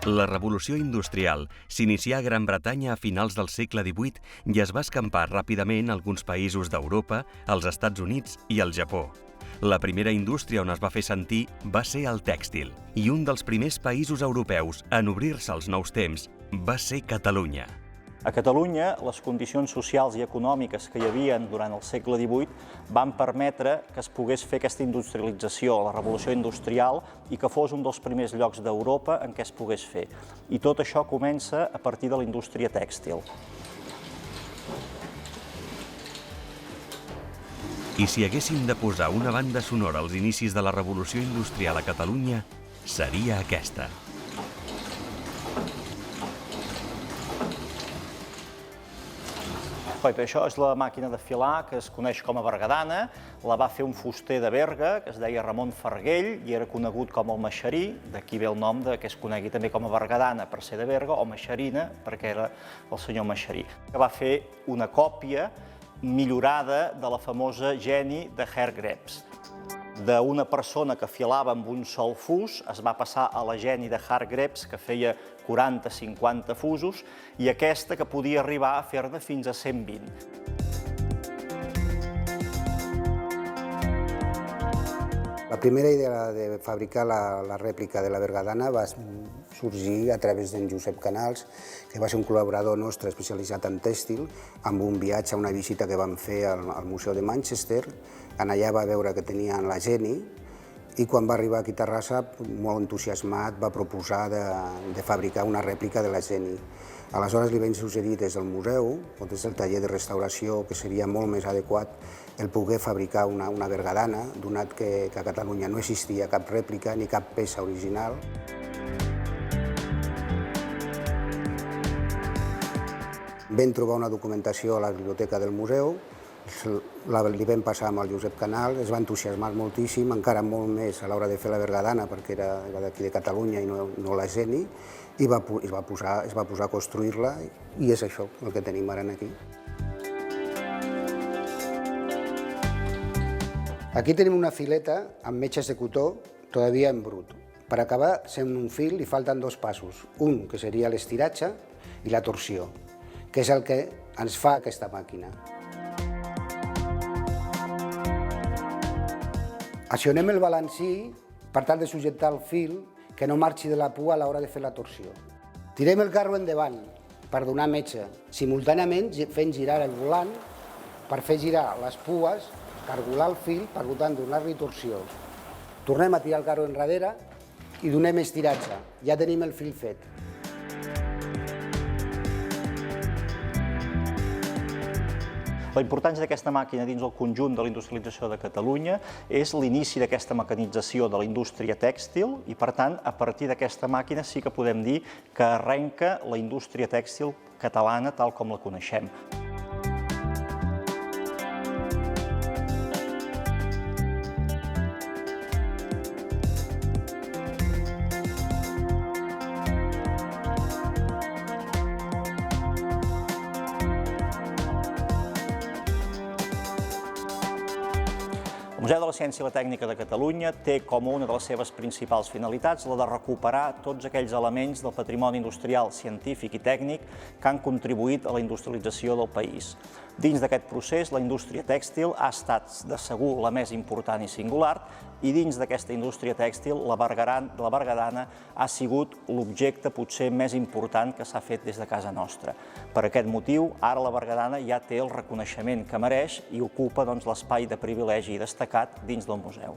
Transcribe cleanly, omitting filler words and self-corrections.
La revolució industrial s'inicià a Gran Bretanya a finals del segle XVIII i es va escampar ràpidament a alguns països d'Europa, als Estats Units i al Japó. La primera indústria on es va fer sentir va ser el tèxtil, i un dels primers països europeus en obrir-se als nous temps va ser Catalunya. A Catalunya, les condicions socials i econòmiques que hi havia durant el segle XVIII van permetre que es pogués fer aquesta industrialització, la revolució industrial, i que fos un dels primers llocs d'Europa en què es pogués fer. I tot això comença a partir de la indústria tèxtil. I si haguéssim de posar una banda sonora als inicis de la revolució industrial a Catalunya, seria aquesta. Això és la màquina de filar que es coneix com a bergadana. La va fer un fuster de Berga, que es deia Ramon Farguell, i era conegut com el Maxerí, d'aquí ve el nom que es conegui també com a bergadana per ser de Berga, o Maxerina, perquè era el senyor Maxerí, que va fer una còpia millorada de la famosa Jenny de Hargreaves. D'una persona que filava amb un sol fus es va passar a la Jenny de Hargreaves, que feia 40-50 fusos, i aquesta que podia arribar a fer-ne fins a 120. La primera idea de fabricar la rèplica de la bergadana va sorgir a través d'en Josep Canals, que va ser un col·laborador nostre especialitzat en tèxtil, amb un viatge, una visita que vam fer al Museu de Manchester. Allà va veure que tenien la Jenny i quan va arribar aquí a Terrassa, molt entusiasmat, va proposar de fabricar una rèplica de la Jenny. Aleshores li vam suggerir des del museu o des del taller de restauració que seria molt més adequat el poder fabricar una bergadana, donat que a Catalunya no existia cap rèplica ni cap peça original. Vam trobar una documentació a la biblioteca del museu, li vam passar amb el Josep Canal, es va entusiasmar moltíssim, encara molt més a l'hora de fer la bergadana, perquè era d'aquí de Catalunya i no la Jenny, i es va posar a construir-la, i és això el que tenim ara aquí. Aquí tenim una fileta amb metges de cotó, todavía en brut. Per acabar sent un fil li falten dos passos, un que seria l'estiratge i la torsió, que és el que ens fa aquesta màquina. Accionem el balancí per tal de subjectar el fil que no marxi de la pua a l'hora de fer la torsió. Tirem el carro endavant per donar metge, simultàniament fent girar el volant per fer girar les pues, cargolar el fil, per tant donar-li torsió. Tornem a tirar el carro enrere i donem estiratge. Ja tenim el fil fet. La importància d'aquesta màquina dins el conjunt de la industrialització de Catalunya és l'inici d'aquesta mecanització de la indústria tèxtil i, per tant, a partir d'aquesta màquina sí que podem dir que arrenca la indústria tèxtil catalana tal com la coneixem. El Museu de la Ciència i la Tècnica de Catalunya té com una de les seves principals finalitats la de recuperar tots aquells elements del patrimoni industrial, científic i tècnic que han contribuït a la industrialització del país. Dins d'aquest procés, la indústria tèxtil ha estat, de segur, la més important i singular, i dins d'aquesta indústria tèxtil, la bergadana ha sigut l'objecte potser més important que s'ha fet des de casa nostra. Per aquest motiu, ara la bergadana ja té el reconeixement que mereix i ocupa l'espai de privilegi destacat dins del museu.